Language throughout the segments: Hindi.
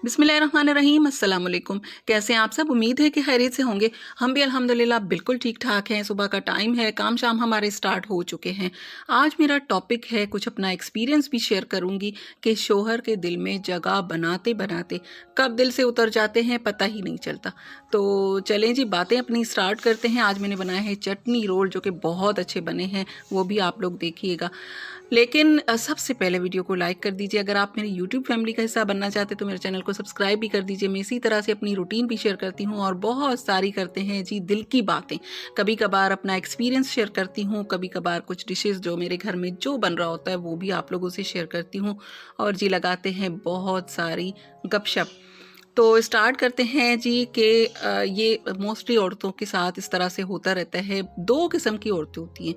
बिस्मिल्लाहिर्रहमानिर्रहीम, अस्सलाम वालेकुम। कैसे हैं आप सब? उम्मीद है कि खैरियत से होंगे। हम भी अल्हम्दुलिल्लाह बिल्कुल ठीक-ठाक हैं। सुबह का टाइम है, काम-शाम हमारे स्टार्ट हो चुके हैं। आज मेरा टॉपिक है, कुछ अपना एक्सपीरियंस भी शेयर करूँगी कि शौहर के दिल में जगह बनाते-बनाते कब दिल से उतर जाते हैं पता ही नहीं चलता। तो चलें जी, बातें अपनी स्टार्ट करते हैं। आज मैंने बनाए हैं चटनी रोल, जो कि बहुत अच्छे बने हैं, वो भी आप लोग देखिएगा। लेकिन सबसे पहले वीडियो को लाइक कर दीजिए। अगर आप मेरी यूट्यूब फैमिली का हिस्सा बनना चाहते हैं तो मेरे चैनल को सब्सक्राइब भी कर दीजिए। मैं इसी तरह से अपनी रूटीन भी शेयर करती हूँ और बहुत सारी करते हैं जी दिल की बातें। कभी कभार अपना एक्सपीरियंस शेयर करती हूँ, कभी कभार कुछ डिशेस जो मेरे घर में जो बन रहा होता है वो भी आप लोगों से शेयर करती हूँ, और जी लगाते हैं बहुत सारी गपशप। तो स्टार्ट करते हैं जी कि ये मोस्टली औरतों के साथ इस तरह से होता रहता है। दो किस्म की औरतें होती हैं,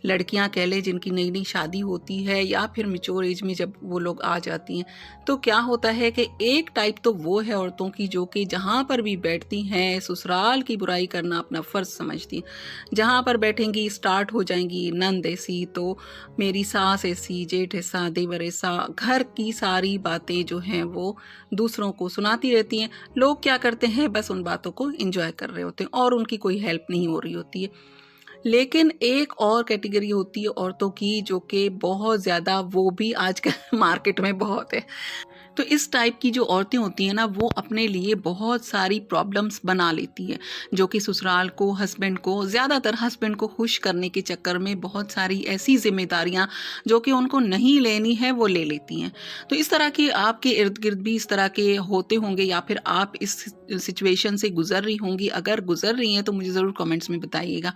लड़कियां कह लें जिनकी नई नई शादी होती है, या फिर मैच्योर एज में जब वो लोग आ जाती हैं। तो क्या होता है कि एक टाइप तो वो है औरतों की जो कि जहाँ पर भी बैठती हैं ससुराल की बुराई करना अपना फ़र्ज़ समझती हैं। जहाँ पर बैठेंगी स्टार्ट हो जाएंगी, नंद ऐसी तो मेरी सास ऐसी, जेठ ऐसा, देवर ऐसा, घर की सारी बातें जो हैं वो दूसरों को सुनाती रहती हैं। लोग क्या करते हैं, बस उन बातों को एंजॉय कर रहे होते हैं और उनकी कोई हेल्प नहीं हो रही होती है। लेकिन एक और कैटेगरी होती है औरतों की जो कि बहुत ज़्यादा, वो भी आजकल मार्केट में बहुत है। तो इस टाइप की जो औरतें होती हैं ना, वो अपने लिए बहुत सारी प्रॉब्लम्स बना लेती हैं, जो कि ससुराल को, हस्बैंड को, ज़्यादातर हस्बैंड को खुश करने के चक्कर में बहुत सारी ऐसी जिम्मेदारियां जो कि उनको नहीं लेनी है वो ले लेती हैं। तो इस तरह के आपके इर्द गिर्द भी इस तरह के होते होंगे, या फिर आप इस सिचुएशन से गुजर रही होंगी। अगर गुजर रही हैं तो मुझे ज़रूर कमेंट्स में बताइएगा।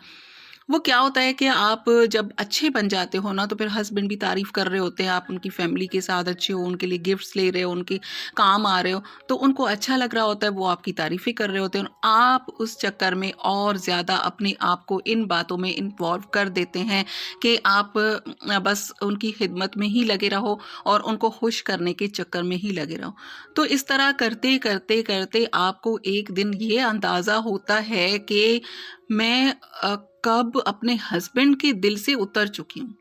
वो क्या होता है कि आप जब अच्छे बन जाते हो ना, तो फिर हस्बैंड भी तारीफ़ कर रहे होते हैं, आप उनकी फैमिली के साथ अच्छे हो, उनके लिए गिफ्ट्स ले रहे हो, उनके काम आ रहे हो, तो उनको अच्छा लग रहा होता है, वो आपकी तारीफ़ें कर रहे होते हैं, और आप उस चक्कर में और ज़्यादा अपने आप को इन बातों में इन्वॉल्व कर देते हैं कि आप बस उनकी खिदमत में ही लगे रहो और उनको खुश करने के चक्कर में ही लगे रहो। तो इस तरह करते करते करते आपको एक दिन ये अंदाज़ा होता है कि मैं कब अपने हस्बैंड के दिल से उतर चुकी हूँ,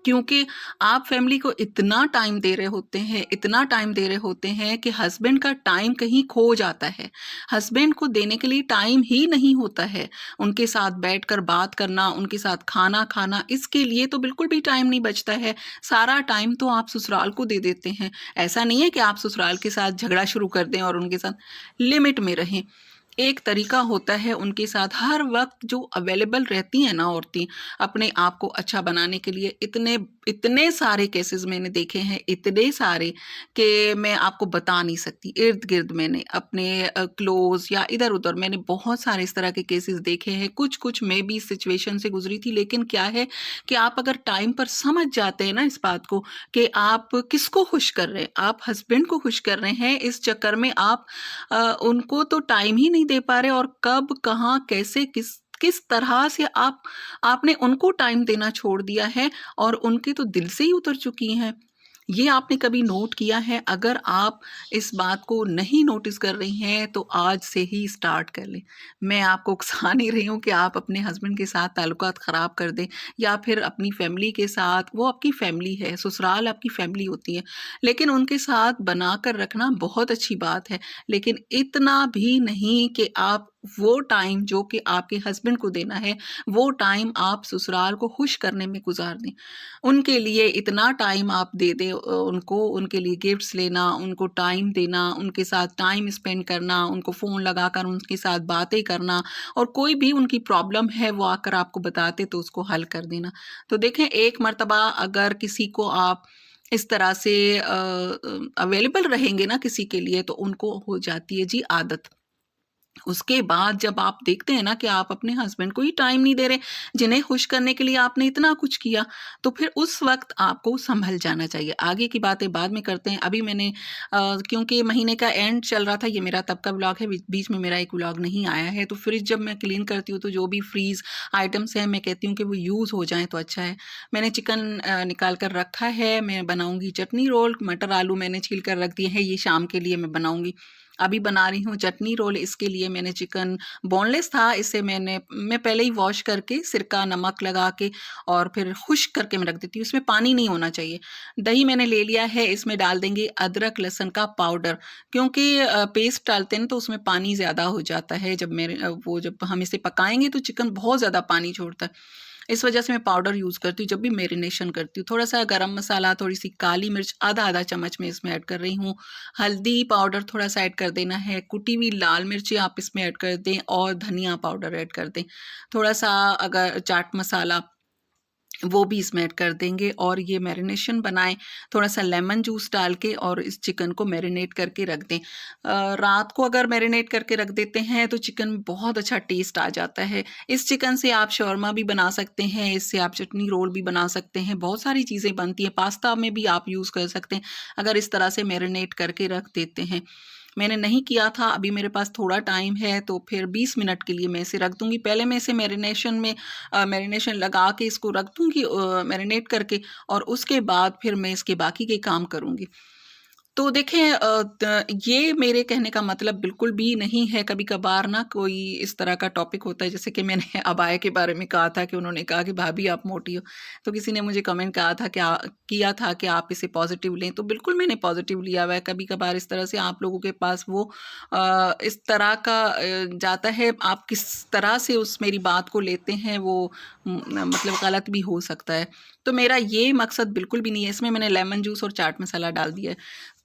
क्योंकि आप फैमिली को इतना टाइम दे रहे होते हैं, इतना टाइम दे रहे होते हैं कि हस्बैंड का टाइम कहीं खो जाता है। हस्बैंड को देने के लिए टाइम ही नहीं होता है। उनके साथ बैठकर बात करना, उनके साथ खाना खाना, इसके लिए तो बिल्कुल भी टाइम नहीं बचता है। सारा टाइम तो आप ससुराल को दे देते हैं। ऐसा नहीं है कि आप ससुराल के साथ झगड़ा शुरू कर दें और उनके साथ लिमिट में रहें। एक तरीका होता है उनके साथ हर वक्त जो अवेलेबल रहती हैं ना औरतें, अपने आप को अच्छा बनाने के लिए। इतने इतने सारे केसेस मैंने देखे हैं, इतने सारे कि मैं आपको बता नहीं सकती। इर्द गिर्द मैंने अपने क्लोज या इधर उधर मैंने बहुत सारे इस तरह के केसेस देखे हैं। कुछ कुछ मैं भी इस सिचुएशन से गुजरी थी। लेकिन क्या है कि आप अगर टाइम पर समझ जाते हैं ना इस बात को कि आप किसको खुश कर रहे हैं, आप हस्बैंड को खुश कर रहे हैं, इस चक्कर में आप उनको तो टाइम ही नहीं दे पा रहे, और कब कहाँ कैसे किस किस तरह से आपने उनको टाइम देना छोड़ दिया है और उनके तो दिल से ही उतर चुकी हैं। ये आपने कभी नोट किया है? अगर आप इस बात को नहीं नोटिस कर रही हैं तो आज से ही स्टार्ट कर लें। मैं आपको उकसा नहीं रही हूँ कि आप अपने हस्बैंड के साथ ताल्लुकात ख़राब कर दें, या फिर अपनी फैमिली के साथ। वो आपकी फैमिली है, ससुराल आपकी फैमिली होती है, लेकिन उनके साथ बना कर रखना बहुत अच्छी बात है। लेकिन इतना भी नहीं कि आप वो टाइम जो कि आपके हस्बैंड को देना है, वो टाइम आप ससुराल को खुश करने में गुजार दें। उनके लिए इतना टाइम आप दे दें, उनको, उनके लिए गिफ्ट्स लेना, उनको टाइम देना, उनके साथ टाइम स्पेंड करना, उनको फ़ोन लगाकर उनके साथ बातें करना, और कोई भी उनकी प्रॉब्लम है वो आकर आपको बताते तो उसको हल कर देना। तो देखें, एक मर्तबा अगर किसी को आप इस तरह से अवेलेबल रहेंगे ना किसी के लिए, तो उनको हो जाती है जी आदत। उसके बाद जब आप देखते हैं ना कि आप अपने हस्बैंड को ही टाइम नहीं दे रहे, जिन्हें खुश करने के लिए आपने इतना कुछ किया, तो फिर उस वक़्त आपको सँभल जाना चाहिए। आगे की बातें बाद में करते हैं। अभी मैंने क्योंकि महीने का एंड चल रहा था, ये मेरा तब का व्लॉग है, बीच में मेरा एक व्लॉग नहीं आया है। तो फ्रिज जब मैं क्लीन करती हूँ, तो जो भी फ्रीज़ आइटम्स हैं, मैं कहती हूँ कि वो यूज़ हो जाएँ तो अच्छा है। मैंने चिकन निकाल कर रखा है, मैं बनाऊँगी चटनी रोल, मटर आलू मैंने छील कर रख दिए हैं, ये शाम के लिए मैं बनाऊँगी। अभी बना रही हूँ चटनी रोल। इसके लिए मैंने चिकन बोनलेस था, इसे मैं पहले ही वॉश करके सिरका नमक लगा के और फिर खुश्क करके मैं रख देती हूँ। इसमें पानी नहीं होना चाहिए। दही मैंने ले लिया है, इसमें डाल देंगे अदरक लहसुन का पाउडर, क्योंकि पेस्ट डालते हैं तो उसमें पानी ज़्यादा हो जाता है। जब हम इसे पकाएंगे तो चिकन बहुत ज़्यादा पानी छोड़ता है। इस वजह से मैं पाउडर यूज़ करती हूँ जब भी मैरिनेशन करती हूँ। थोड़ा सा गरम मसाला, थोड़ी सी काली मिर्च, आधा आधा चम्मच मैं इसमें ऐड कर रही हूँ। हल्दी पाउडर थोड़ा सा ऐड कर देना है। कुटी हुई लाल मिर्ची आप इसमें ऐड कर दें और धनिया पाउडर ऐड कर दें। थोड़ा सा अगर चाट मसाला वो भी इसमें ऐड कर देंगे और ये मैरिनेशन बनाएं। थोड़ा सा लेमन जूस डाल के और इस चिकन को मैरिनेट करके रख दें। रात को अगर मैरिनेट करके रख देते हैं तो चिकन में बहुत अच्छा टेस्ट आ जाता है। इस चिकन से आप शौरमा भी बना सकते हैं, इससे आप चटनी रोल भी बना सकते हैं, बहुत सारी चीज़ें बनती हैं। पास्ता में भी आप यूज़ कर सकते हैं अगर इस तरह से मैरिनेट करके रख देते हैं। मैंने नहीं किया था, अभी मेरे पास थोड़ा टाइम है तो फिर 20 मिनट के लिए मैं इसे रख दूँगी। पहले मैं इसे मैरिनेशन लगा के इसको रख दूँगी मैरिनेट करके, और उसके बाद फिर मैं इसके बाकी के काम करूँगी। तो देखें, ये मेरे कहने का मतलब बिल्कुल भी नहीं है। कभी-कभार ना कोई इस तरह का टॉपिक होता है, जैसे कि मैंने अबाया के बारे में कहा था कि उन्होंने कहा कि भाभी आप मोटी हो। तो किसी ने मुझे कमेंट किया था कि आप इसे पॉज़िटिव लें, तो बिल्कुल मैंने पॉज़िटिव लिया हुआ है। कभी-कभार इस तरह से आप लोगों के पास वो इस तरह का जाता है, आप किस तरह से उस मेरी बात को लेते हैं वो मतलब गलत भी हो सकता है। तो मेरा ये मकसद बिल्कुल भी नहीं है। इसमें मैंने लेमन जूस और चाट मसाला डाल दिया है।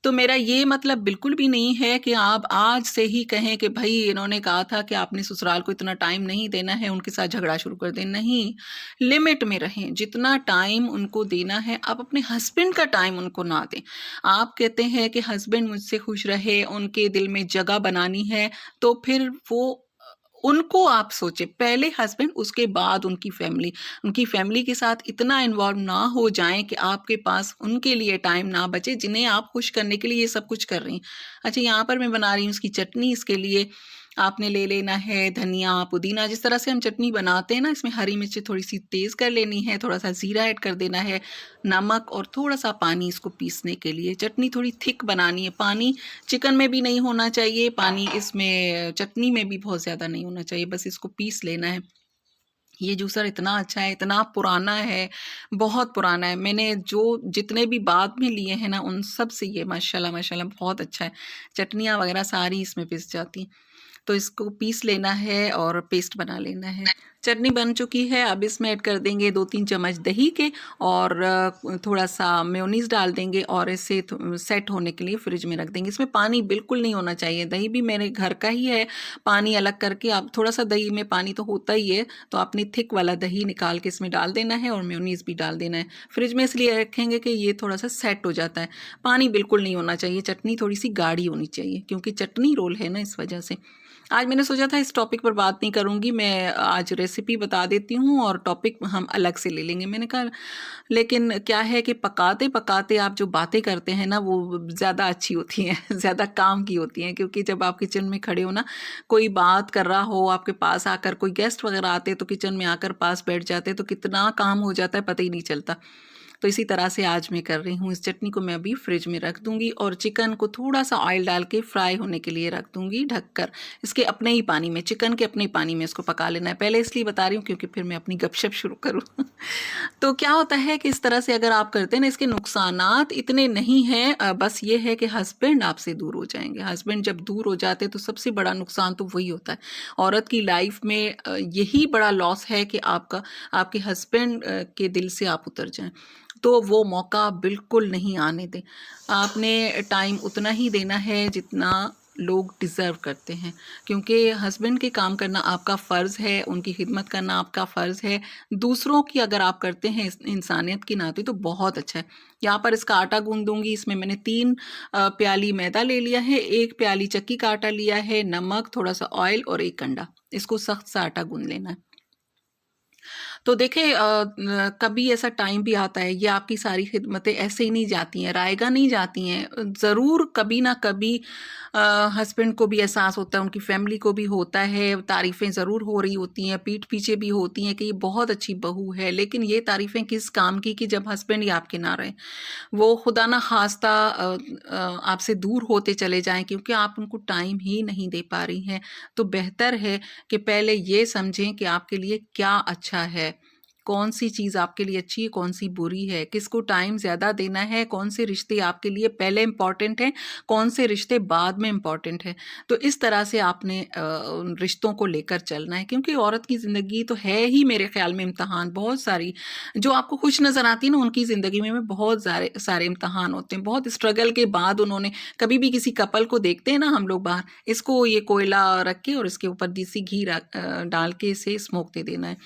तो मेरा ये मतलब बिल्कुल भी नहीं है कि आप आज से ही कहें कि भई इन्होंने कहा था कि आपने ससुराल को इतना टाइम नहीं देना है, उनके साथ झगड़ा शुरू कर दें। नहीं, लिमिट में रहें। जितना टाइम उनको देना है, आप अपने हस्बैंड का टाइम उनको ना दें। आप कहते हैं कि हस्बैंड मुझसे खुश रहे, उनके दिल में जगह बनानी है, तो फिर उनको आप सोचें। पहले हस्बैंड, उसके बाद उनकी फैमिली। उनकी फैमिली के साथ इतना इन्वॉल्व ना हो जाएँ कि आपके पास उनके लिए टाइम ना बचे, जिन्हें आप खुश करने के लिए ये सब कुछ कर रही हैं। अच्छा, यहाँ पर मैं बना रही हूँ इसकी चटनी। इसके लिए आपने ले लेना है धनिया, पुदीना। जिस तरह से हम चटनी बनाते हैं ना, इसमें हरी मिर्ची थोड़ी-सी तेज़ कर लेनी है, थोड़ा-सा ज़ीरा ऐड कर देना है, नमक और थोड़ा-सा पानी इसको पीसने के लिए। चटनी थोड़ी थिक बनानी है। पानी चिकन में भी नहीं होना चाहिए, पानी इसमें चटनी में भी बहुत ज़्यादा नहीं होना चाहिए, बस इसको पीस लेना है। ये जूसर इतना अच्छा है, इतना पुराना है, बहुत पुराना है। मैंने जितने भी बाद में लिए हैं ना, उन सब से ये माशाल्लाह माशाल्लाह बहुत अच्छा है। चटनियाँ वगैरह सारी इसमें पिस जाती हैं। तो इसको पीस लेना है और पेस्ट बना लेना है। चटनी बन चुकी है, अब इसमें ऐड कर देंगे 2-3 चम्मच दही के और थोड़ा-सा मेयोनीज़ डाल देंगे और इसे सेट होने के लिए फ्रिज में रख देंगे। इसमें पानी बिल्कुल नहीं होना चाहिए। दही भी मेरे घर का ही है, पानी अलग करके आप थोड़ा-सा दही में पानी तो होता ही है, तो आपने थिक वाला दही निकाल के इसमें डाल देना है और मेयोनीज़ भी डाल देना है। फ्रिज में इसलिए रखेंगे कि ये थोड़ा-सा सेट हो जाता है। पानी बिल्कुल नहीं होना चाहिए, चटनी थोड़ी-सी गाढ़ी होनी चाहिए क्योंकि चटनी रोल है ना, इस वजह से। आज मैंने सोचा था इस टॉपिक पर बात नहीं करूँगी, मैं आज रेसिपी बता देती हूँ और टॉपिक हम अलग से ले लेंगे। मैंने कहा लेकिन क्या है कि पकाते-पकाते आप जो बातें करते हैं ना, वो ज़्यादा अच्छी होती हैं, ज़्यादा काम की होती हैं, क्योंकि जब आप किचन में खड़े हो ना, कोई बात कर रहा हो, आपके पास आकर कोई गेस्ट वगैरह आते हैं तो किचन में आकर पास बैठ जाते हैं, तो कितना काम हो जाता है पता ही नहीं चलता। तो इसी तरह से आज मैं कर रही हूँ। इस चटनी को मैं अभी फ्रिज में रख दूँगी और चिकन को थोड़ा-सा ऑयल डाल के फ्राई होने के लिए रख दूँगी ढककर। इसके अपने ही पानी में, चिकन के अपने ही पानी में इसको पका लेना है। पहले इसलिए बता रही हूँ क्योंकि फिर मैं अपनी गपशप शुरू करूँ। तो क्या होता है कि इस तरह से अगर आप करते हैं ना, इसके नुकसानात इतने नहीं हैं, बस ये है कि हस्बैंड आपसे दूर हो जाएँगे। हस्बैंड जब दूर हो जाते हैं तो सबसे बड़ा नुकसान तो वही होता है। औरत की लाइफ़ में यही बड़ा लॉस है कि आपके हस्बैंड के दिल से आप उतर जाएँ। तो वो मौका बिल्कुल नहीं आने दें। आपने टाइम उतना ही देना है जितना लोग डिज़र्व करते हैं, क्योंकि हस्बैंड के काम करना आपका फ़र्ज़ है, उनकी खिदमत करना आपका फ़र्ज़ है। दूसरों की अगर आप करते हैं इस इंसानियत के नाते तो बहुत अच्छा है। यहाँ पर इसका आटा गूँध दूँगी। इसमें मैंने 3 प्याली मैदा ले लिया है, 1 प्याली चक्की का आटा लिया है, नमक, थोड़ा-सा ऑयल और 1 अंडा। इसको सख्त सा आटा गूँध लेना है। तो देखिए कभी ऐसा टाइम भी आता है, ये आपकी सारी खिदमतें ऐसे ही नहीं जाती हैं, रायगा नहीं जाती हैं। ज़रूर कभी ना कभी हस्बैंड को भी एहसास होता है, उनकी फैमिली को भी होता है, तारीफ़ें ज़रूर हो रही होती हैं, पीठ पीछे भी होती हैं कि ये बहुत अच्छी बहू है, लेकिन ये तारीफ़ें किस काम की कि जब हस्बैंड ही आपके ना रहें। वो खुदा ना ख़ास्ता आपसे दूर होते चले जाएँ क्योंकि आप उनको टाइम ही नहीं दे पा रही हैं। तो बेहतर है कि पहले ये समझें कि आपके लिए क्या अच्छा है, कौन-सी चीज़ आपके लिए अच्छी है, कौन-सी बुरी है, किसको टाइम ज़्यादा देना है, कौन से रिश्ते आपके लिए पहले इम्पोर्टेंट हैं, कौन से रिश्ते बाद में इम्पोर्टेंट हैं। तो इस तरह से आपने उन रिश्तों को लेकर चलना है क्योंकि औरत की ज़िंदगी तो है ही मेरे ख़्याल में इम्तिहान बहुत सारी, जो आपको खुश नज़र आती है ना, उनकी ज़िंदगी में बहुत सारे सारे इम्तिहान होते हैं। बहुत स्ट्रगल के बाद उन्होंने कभी भी किसी कपल को देखते हैं ना हम लोग बाहर, इसको ये कोयला रख के और इसके ऊपर देसी घी डाल के इसे स्मोक दे देना है।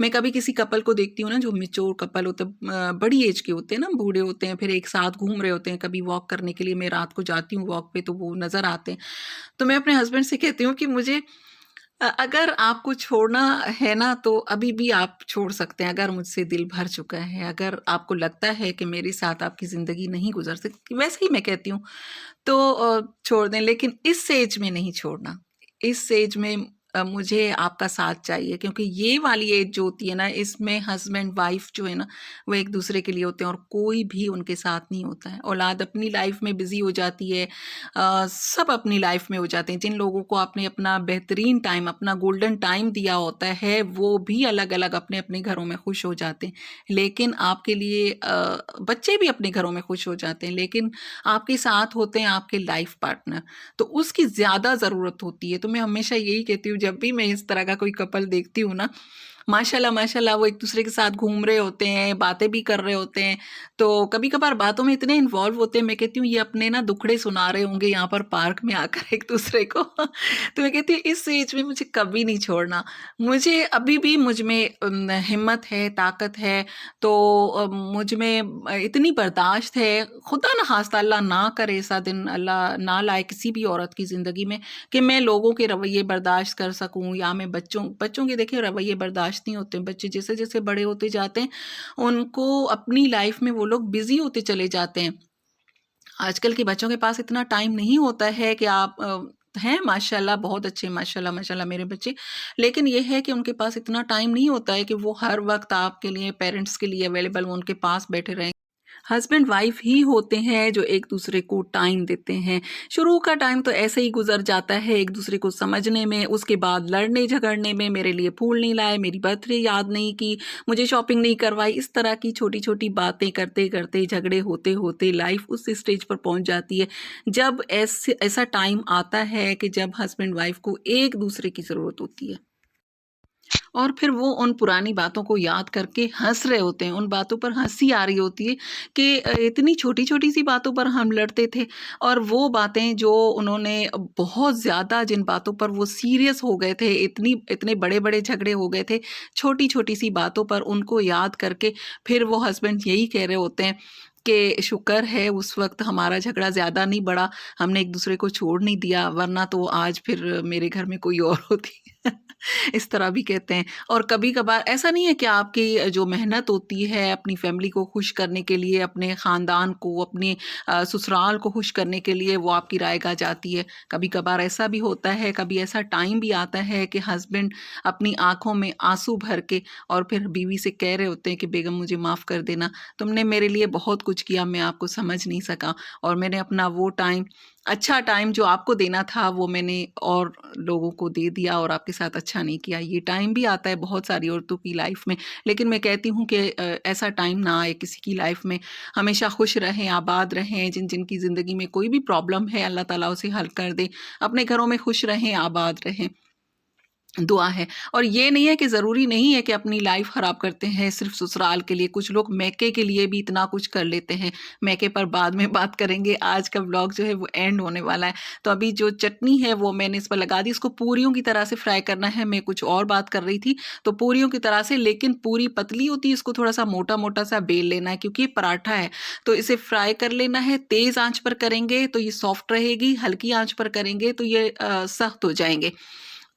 मैं कभी किसी कपल को देखती हूँ ना जो मैच्योर कपल होते हैं, बड़ी एज के होते हैं ना, बूढ़े होते हैं, फिर एक साथ घूम रहे होते हैं, कभी वॉक करने के लिए मैं रात को जाती हूँ वॉक पे तो वो नज़र आते हैं। तो मैं अपने हस्बैंड से कहती हूँ कि मुझे अगर आपको छोड़ना है ना तो अभी भी आप छोड़ सकते हैं, अगर मुझसे दिल भर चुका है, अगर आपको लगता है कि मेरे साथ आपकी ज़िंदगी नहीं गुज़र सकती, वैसे ही मैं कहती हूँ, तो छोड़ दें, लेकिन इस एज में नहीं छोड़ना। इस एज में मुझे आपका साथ चाहिए क्योंकि ये वाली एज जो होती है ना, इसमें हस्बैंड वाइफ जो है ना, वो एक दूसरे के लिए होते हैं और कोई भी उनके साथ नहीं होता है। औलाद अपनी लाइफ में बिज़ी हो जाती है, सब अपनी लाइफ में हो जाते हैं। जिन लोगों को आपने अपना बेहतरीन टाइम, अपना गोल्डन टाइम दिया होता है, वो भी अलग-अलग अपने-अपने घरों में खुश हो जाते हैं। लेकिन आपके लिए बच्चे भी अपने घरों में खुश हो जाते हैं, लेकिन आपके साथ होते हैं आपके लाइफ पार्टनर, तो उसकी ज़्यादा ज़रूरत होती है। तो मैं हमेशा यही कहती हूँ जब भी मैं इस तरह का कोई कपल देखती हूँ ना, माशाल्लाह माशाल्लाह वो एक दूसरे के साथ घूम रहे होते हैं, बातें भी कर रहे होते हैं, तो कभी-कभार बातों में इतने इन्वॉल्व होते हैं, मैं कहती हूँ ये अपने ना दुखड़े सुना रहे होंगे यहाँ पर पार्क में आकर एक दूसरे को। तो मैं कहती हूँ इस एज में मुझे कभी नहीं छोड़ना। मुझे अभी भी मुझ में हिम्मत है, ताकत है, तो मुझ में इतनी बर्दाश्त है, खुदा ना ख़ास्ता अल्लाह ना करे ऐसा दिन, अल्लाह ना लाए किसी भी औरत की ज़िंदगी में कि मैं लोगों के रवैये बर्दाश्त कर सकूँ या मैं बच्चों बच्चों के देखिए रवैये बर्दाश्त नहीं होते हैं। बच्चे जैसे-जैसे बड़े होते जाते हैं, उनको अपनी लाइफ़ में वो लोग बिज़ी होते चले जाते हैं। आजकल के बच्चों के पास इतना टाइम नहीं होता है कि आप हैं माशाल्लाह बहुत अच्छे माशाल्लाह माशाल्लाह मेरे बच्चे, लेकिन ये है कि उनके पास इतना टाइम नहीं होता है कि वो हर वक़्त आपके लिए, पेरेंट्स के लिए अवेलेबल वो उनके पास बैठे रहें। हस्बैंड वाइफ ही होते हैं जो एक दूसरे को टाइम देते हैं। शुरू का टाइम तो ऐसे ही गुज़र जाता है एक दूसरे को समझने में, उसके बाद लड़ने-झगड़ने में, मेरे लिए फूल नहीं लाए, मेरी बर्थडे याद नहीं की, मुझे शॉपिंग नहीं करवाई, इस तरह की छोटी-छोटी बातें करते-करते, झगड़े होते-होते लाइफ़ उस स्टेज पर पहुँच जाती है, जब ऐसा टाइम आता है कि जब हस्बैंड वाइफ को एक दूसरे की ज़रूरत होती है। और फिर वो उन पुरानी बातों को याद करके हँस रहे होते हैं, उन बातों पर हँसी आ रही होती है कि इतनी छोटी-छोटी सी बातों पर हम लड़ते थे और वो बातें जो उन्होंने बहुत ज़्यादा जिन बातों पर वो सीरियस हो गए थे, इतने बड़े-बड़े झगड़े हो गए थे, छोटी-छोटी सी बातों पर उनको याद करके फिर वो हस्बैंड यही कह रहे होते हैं कि शुक्र है उस वक़्त हमारा झगड़ा ज़्यादा नहीं बढ़ा, हमने एक-दूसरे को छोड़ नहीं दिया, वरना तो आज फिर मेरे घर में कोई और होती। इस तरह भी कहते हैं और कभी-कभार ऐसा नहीं है कि आपकी जो मेहनत होती है अपनी फैमिली को खुश करने के लिए, अपने ख़ानदान को, अपने ससुराल को खुश करने के लिए वो आपकी रायगा जाती है। कभी-कभार ऐसा भी होता है, कभी ऐसा टाइम भी आता है कि हस्बैंड अपनी आँखों में आँसू भर के और फिर बीवी से कह रहे होते हैं कि बेगम मुझे माफ़ कर देना, तुमने मेरे लिए बहुत कुछ किया, मैं आपको समझ नहीं सका और मैंने अपना वो टाइम अच्छा टाइम जो आपको देना था वो मैंने और लोगों को दे दिया और आपके साथ अच्छा नहीं किया। ये टाइम भी आता है बहुत सारी औरतों की लाइफ़ में, लेकिन मैं कहती हूँ कि ऐसा टाइम ना आए किसी की लाइफ़ में। हमेशा खुश रहें, आबाद रहें, जिन-जिन की ज़िंदगी में कोई भी प्रॉब्लम है अल्लाह ताला उसे हल कर दे। अपने घरों में खुश रहें, आबाद रहें। दुआ है और ये नहीं है कि ज़रूरी नहीं है कि अपनी लाइफ़ ख़राब करते हैं सिर्फ़ ससुराल के लिए, कुछ लोग मैके के लिए भी इतना कुछ कर लेते हैं। मैके पर बाद में बात करेंगे, आज का व्लॉग जो है वो एंड होने वाला है। तो अभी जो चटनी है वो मैंने इस पर लगा दी, इसको पूरियों की तरह से फ्राई करना है, मैं कुछ और बात कर रही थी। तो पूरियों की तरह से लेकिन पूरी पतली होती है, इसको थोड़ा-सा मोटा-मोटा सा बेल लेना है क्योंकि ये पराठा है, तो इसे फ्राई कर लेना है, तेज़ आँच पर करेंगे तो ये सॉफ्ट रहेगी, हल्की आँच पर करेंगे तो ये सख्त हो जाएँगे।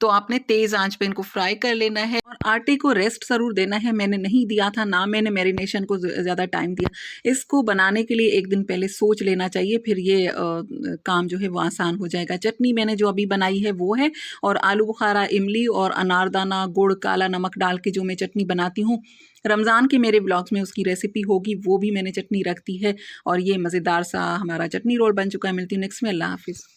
तो आपने तेज़ आँच पे इनको फ्राई कर लेना है और आटे को रेस्ट ज़रूर देना है, मैंने नहीं दिया था, ना मैंने मैरिनेशन को ज़्यादा टाइम दिया। इसको बनाने के लिए 1 दिन पहले सोच लेना चाहिए, फिर ये काम जो है वो आसान हो जाएगा। चटनी मैंने जो अभी बनाई है वो है, और आलू बुखारा, इमली और अनारदाना, गुड़, काला नमक डाल के जो मैं चटनी बनाती हूँ, रमज़ान के मेरे ब्लॉग्स में उसकी रेसिपी होगी, वो भी मैंने चटनी रख दी है। और ये मज़ेदार सा हमारा चटनी रोल बन चुका है। मिलती हूँ नेक्स्ट में, अल्लाह हाफ़िज़।